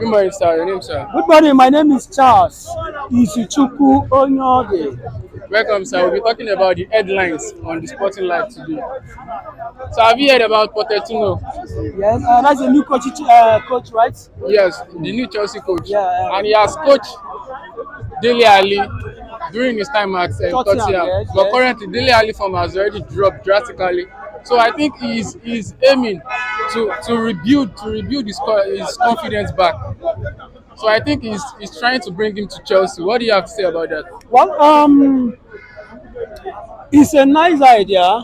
Good morning, sir. Your name, sir? Good morning. My name is Charles Isichukwu Onyode. Welcome, sir. We'll be talking about the headlines on the Sporting Life today. So, have you heard about Pochettino? Yes, that's a new coach, right? Yes, the new Chelsea coach, Yeah, and he has coached Dele Ali during his time at Tottenham. Tottenham. Yes, But yes. currently, Dele Ali form has already dropped drastically. So, I think he's aiming to rebuild his confidence back. So, I think he's trying to bring him to Chelsea. What do you have to say about that? Well, it's a nice idea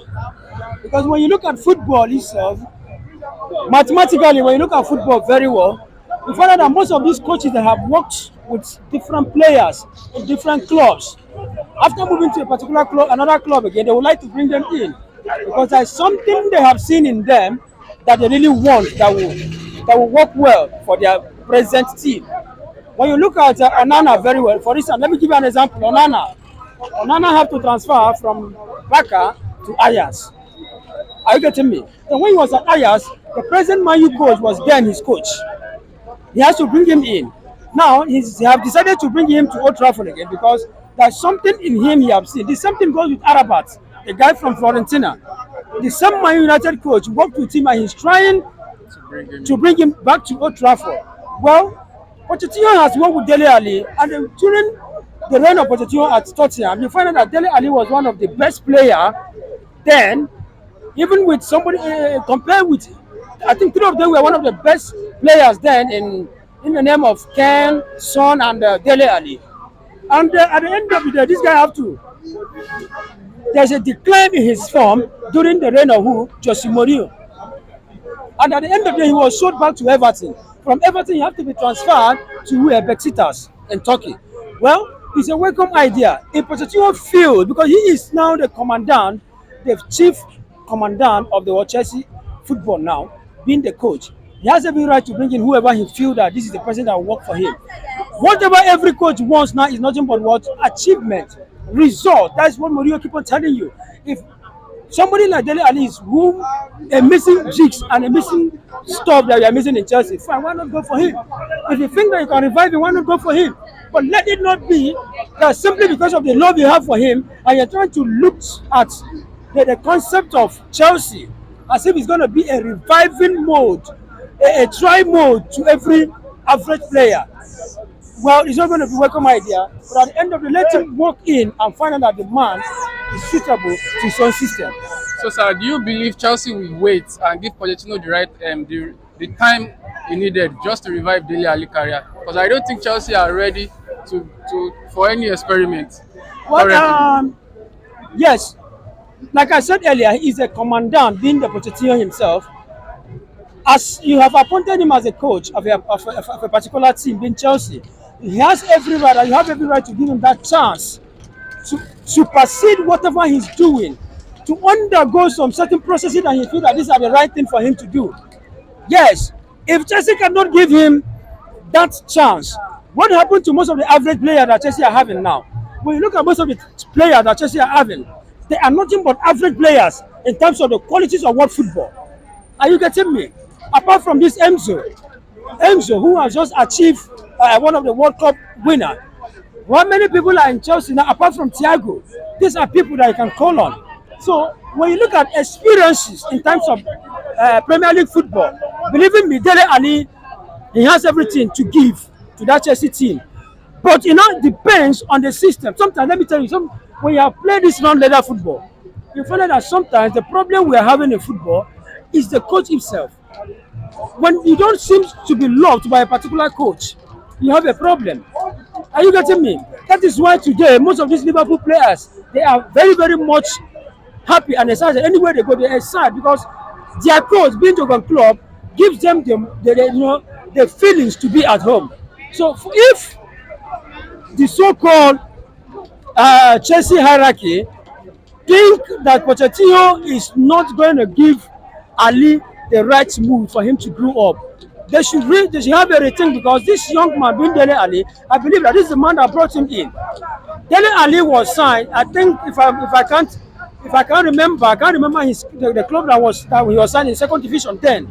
because when you look at football itself, mathematically, when you look at football very well, you find out that most of these coaches that have worked with different players in different clubs, after moving to a particular club, another club again, they would like to bring them in because there's something they have seen in them that they really want that will work well for their present team. When you look at Onana very well, for instance, let me give you an example. Onana have to transfer from Barca to Ajax. Are you getting me? And when he was at Ajax, the present Man U coach was then his coach. He has to bring him in. Now they have decided to bring him to Old Trafford again because there's something in him he has seen. The same thing goes with Arabat, the guy from Florentina. The same Man United coach worked with him and he's trying To bring him to in. bring him back to Old Trafford. Well, Pochettino has worked with Dele Ali, and during the reign of Pochettino at Tottenham, you find out that Dele Ali was one of the best players then, even with somebody compared with, I think three of them were one of the best players then in the name of Ken, Son, and Dele Ali. And at the end of the day, this guy have to. There's a decline in his form during the reign of who? Jose Mourinho. And at the end of the day, he was sold back to Everton. From Everton, he had to be transferred to Besiktas in Turkey. Well, it's a welcome idea. In Pochettino field, because he is now the commandant, the chief commandant of the Chelsea football now, being the coach. He has every right to bring in whoever he feels that this is the person that will work for him. Whatever every coach wants now is nothing but what? Achievement, result. That's what Mourinho keep on telling you. If somebody like Dele Ali is who a missing jigs and a missing stuff that you are missing in Chelsea, fine, why not go for him? If you think that you can revive him, why not go for him? But let it not be that simply because of the love you have for him and you're trying to look at the concept of Chelsea as if it's going to be a reviving mode, a try mode to every average player. Well, it's not going to be a welcome idea, but at the end of the day, let him walk in and find out that the man is suitable to his own system. So, sir, do you believe Chelsea will wait and give Pochettino the time he needed just to revive Dele Ali career? Because I don't think Chelsea are ready to for any experiment Well, currently. yes, like I said earlier, he's a commandant, being the Pochettino himself. As you have appointed him as a coach of a particular team, being Chelsea, he has every right, and you have every right to give him that chance to supersede whatever he's doing, to undergo some certain processes that he feels that these are the right thing for him to do. Yes, if Chelsea cannot give him that chance, what happened to most of the average players that Chelsea are having now? When you look at most of the players that Chelsea are having, they are nothing but average players in terms of the qualities of what football. Are you getting me? Apart from this Enzo, who has just achieved one of the World Cup winner. How many people are in Chelsea now, apart from Thiago? These are people that you can call on. So when you look at experiences in terms of Premier League football, believe in me, Dele Ali, he has everything to give to that Chelsea team. But it depends on the system. Sometimes, let me tell you, when you have played this non-leather football, you find out that sometimes the problem we are having in football is the coach himself. When you don't seem to be loved by a particular coach, you have a problem. Are you getting me? That is why today most of these Liverpool players, they are very, very much happy and excited. Anywhere they go, they are excited because their coach, being Jurgen Klopp, gives them the feelings to be at home. So if the so-called Chelsea hierarchy think that Pochettino is not going to give Ali the right move for him to grow up, they should have a rethink because this young man, being Dele Ali, I believe that this is the man that brought him in. Dele Ali was signed. I think if I can't remember, I can't remember the club that he was signed in second division then.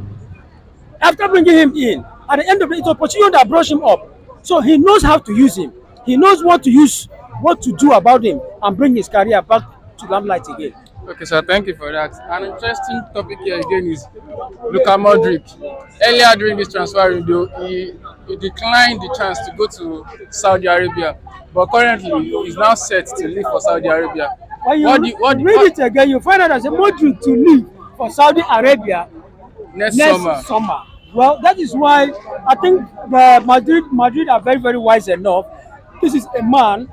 After bringing him in, At the end of it, it's Pochettino that brought him up. So he knows how to use him. He knows what to use, what to do about him, and bring his career back to limelight again. Okay, sir, thank you for that. An interesting topic here again is Luka Modric. Earlier during this transfer window, he declined the chance to go to Saudi Arabia, but currently he's now set to leave for Saudi Arabia. When you What read it again, you find out that Modric to leave for Saudi Arabia next next summer? summer. Well, that is why I think Madrid are very, very wise enough. This is a man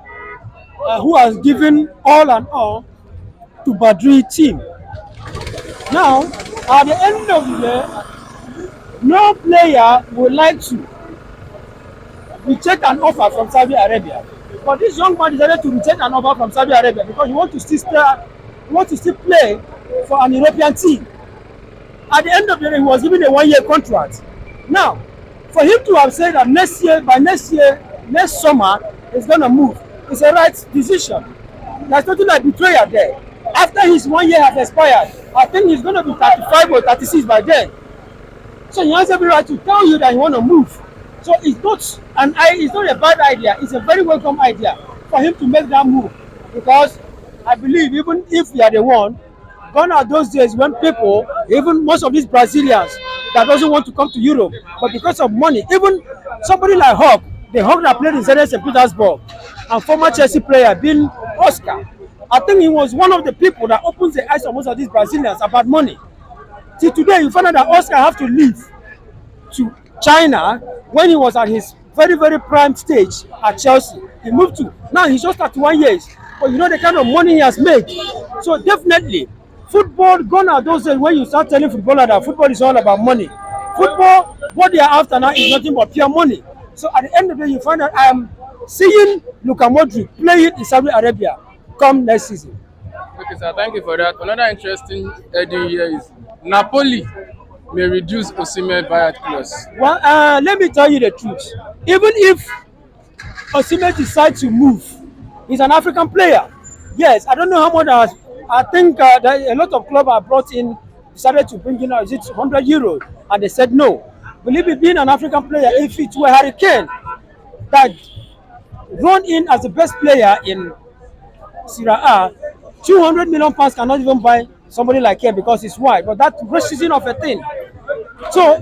who has given all and all to Madrid team. Now, at the end of the day, no player would like to reject an offer from Saudi Arabia. But this young man decided to reject an offer from Saudi Arabia because he wants to still play for an European team. At the end of the day, he was given a 1-year contract. Now, for him to have said that next summer, he's going to move, it's a right decision. There's nothing like betrayal there. After his 1 year has expired, I think he's going to be 35 or 36 by then. So he has every right to tell you that he want to move. So it's not a bad idea. It's a very welcome idea for him to make that move, because I believe even if you are the one, gone are those days when people, even most of these Brazilians that doesn't want to come to Europe, but because of money, even somebody like Hawk, the Hawk that played in Zenit St. Petersburg, and former Chelsea player being Oscar, I think he was one of the people that opens the eyes of most of these Brazilians about money. Till today, you find out that Oscar have to leave to China when he was at his very, very prime stage at Chelsea. He moved to, now he's just 31 years, but you know the kind of money he has made. So definitely, football, gone are those days when you start telling footballers that football is all about money. Football, what they are after now is nothing but pure money. So at the end of the day, you find out I am seeing Luka Modric playing in Saudi Arabia come next season. Okay, sir, thank you for that. Another interesting heading here is Napoli may reduce Osimhen buyout clause. Well, let me tell you the truth. Even if Osimhen decides to move, he's an African player. Yes, I don't know how much. I think that a lot of clubs are brought in, decided to bring in, is it 100 euros, and they said no. Believe me, being an African player, if it were Harry Kane that run in as the best player in Serie A, 200 million pounds cannot even buy somebody like him because it's white. But that's racism of a thing. So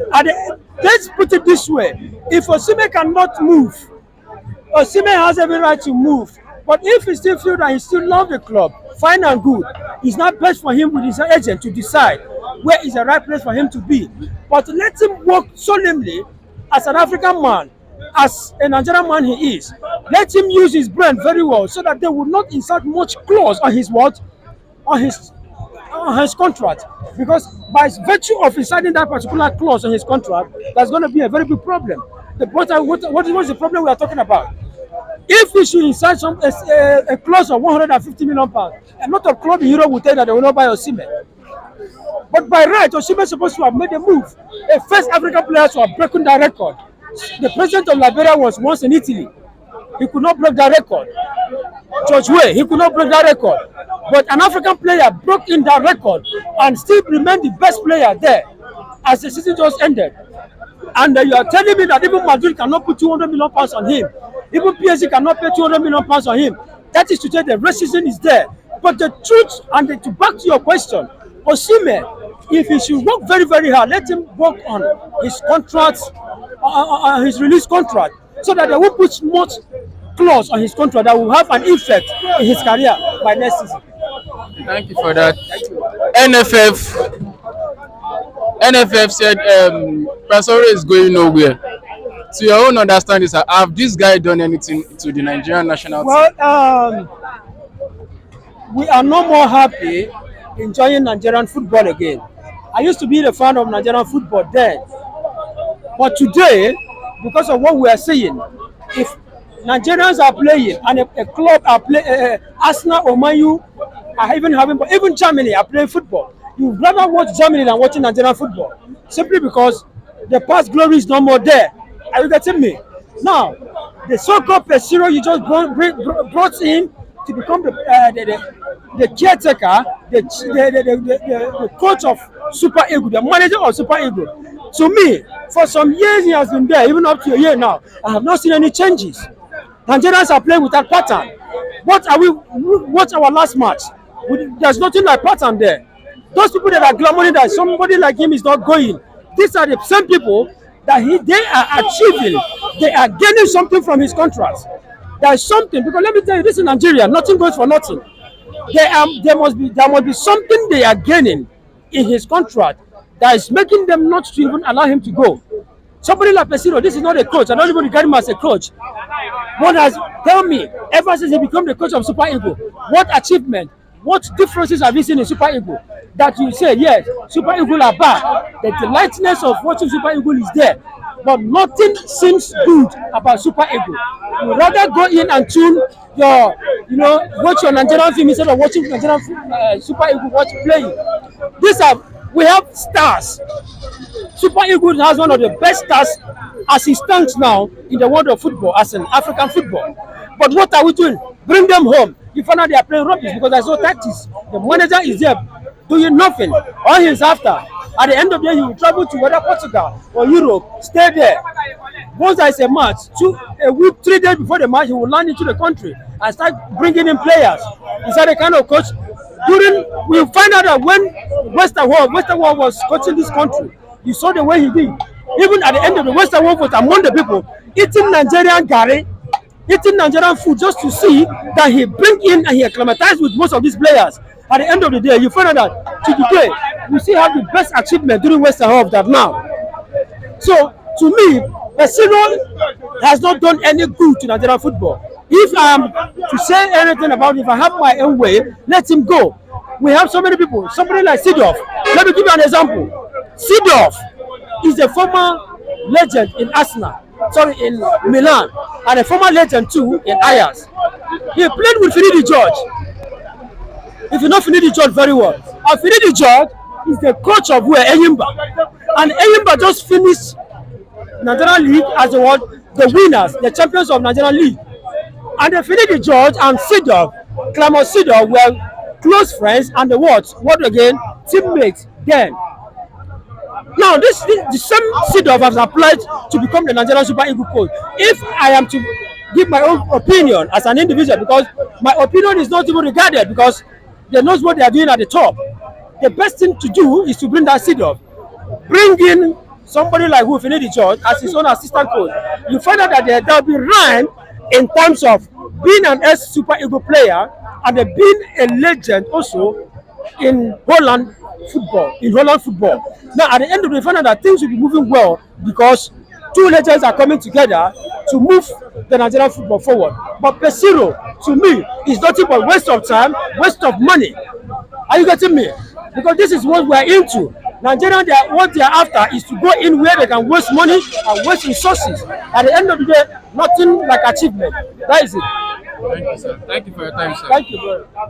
let's put it this way: if Osimhen cannot move, Osimhen has every right to move. But if he still feels that he still loves the club, fine and good. It's not best for him with his agent to decide where is the right place for him to be. But let him work solemnly as an African man, as a Nigerian man he is. Let him use his brain very well so that they will not insert much clause on his what? On his contract. Because by virtue of inserting that particular clause on his contract, that's going to be a very big problem. What is the problem we are talking about? If we should insert a clause of 150 million pounds, a lot of clubs in Europe will tell that they will not buy Osimhen. But by right, Osimhen is supposed to have made a move. A first African player to have broken that record. The president of Liberia was once in Italy. He could not break that record. George Weah, he could not break that record. But an African player broke in that record and still remained the best player there as the season just ended. And you are telling me that even Madrid cannot put 200 million pounds on him. Even PSG cannot pay 200 million pounds on him. That is to say the racism is there. But the truth, and to back to your question, Osimhen, if he should work very, very hard, let him work on his contracts, his release contract, so that they will put much clause on his contract that will have an effect in his career by next season. Thank you for that. NFF said Pastore is going nowhere. To your own understanding, sir, have this guy done anything to the Nigerian national team? Well, we are no more happy enjoying Nigerian football again. I used to be a fan of Nigerian football then. But today, because of what we are seeing, if Nigerians are playing and a club are playing, Arsenal or Man U are even Germany are playing football, you'd rather watch Germany than watching Nigerian football. Simply because the past glory is no more there. Are you getting me? Now, the so-called Pesiro you just brought in to become the caretaker, the coach of Super Eagles, the manager of Super Eagles. To me, for some years he has been there, even up to a year now, I have not seen any changes. Nigerians are playing without pattern. What are we? What's our last match? There's nothing like pattern there. Those people that are clamoring that somebody like him is not going, these are the same people that they are achieving. They are gaining something from his contracts. There is something, because let me tell you, this is Nigeria. Nothing goes for nothing. There must be something they are gaining in his contract that is making them not to even allow him to go. Somebody like Pesiro, this is not a coach. I don't even regard him as a coach. What has tell me ever since he became the coach of Super Eagles, what achievement, what differences have you seen in Super Eagles that you say yes, Super Eagles are bad. The lightness of watching Super Eagles is there, but nothing seems good about Super Eagles. You rather go in and tune your, watch your Nigerian film instead of watching Nigerian Super Eagles watch playing. We have stars. Super Eagles has one of the best stars as he stands now in the world of football, as an African football. But what are we doing? Bring them home. You find out they are playing rubbish because there's no tactics. The manager is there doing nothing. All he's after. At the end of the day, he will travel to whether Portugal or Europe, stay there. Once there is a match, a week, 3 days before the match, he will land into the country and start bringing in players. Is that the kind of coach? We find out that when Westerwolf was coaching this country, you saw the way he did. Even at the end of the Westerwolf was among the people eating Nigerian curry, eating Nigerian food, just to see that he bring in and he acclimatized with most of these players. At the end of the day, you find out that to today, we still have the best achievement during Westerwolf that now. So, to me, Pesiro has not done any good to Nigerian football. If I am to say anything about it, if I have my own way, let him go. We have so many people. Somebody like Seedorf. Let me give you an example. Seedorf is a former legend in in Milan, and a former legend too in Ajax. He played with Finidi George. If you know Finidi George very well, and Finidi George is the coach of Enyimba, and Enyimba just finished Nigerian League as the winners, the champions of Nigerian League. And the Finidi George and Clement Seedorf were close friends and what again? Teammates then. Now, the same Seedorf has applied to become the Nigerian Super Eagles coach. If I am to give my own opinion as an individual, because my opinion is not even regarded because they know what they are doing at the top, the best thing to do is to bring that Seedorf. Bring in somebody like Finidi George as his own assistant coach. You find out that there will be rhyme in terms of being an ex-Super Eagles player and being a legend also in Holland football. Now, at the end of the day, find out that things will be moving well because two legends are coming together to move the Nigerian football forward. But Pesiro, to me, is nothing but waste of time, waste of money. Are you getting me? Because this is what we are into. Nigerians, what they are after is to go in where they can waste money and waste resources. At the end of the day, nothing like achievement. That is it. Thank you, sir. Thank you for your time, sir. Thank you, bro.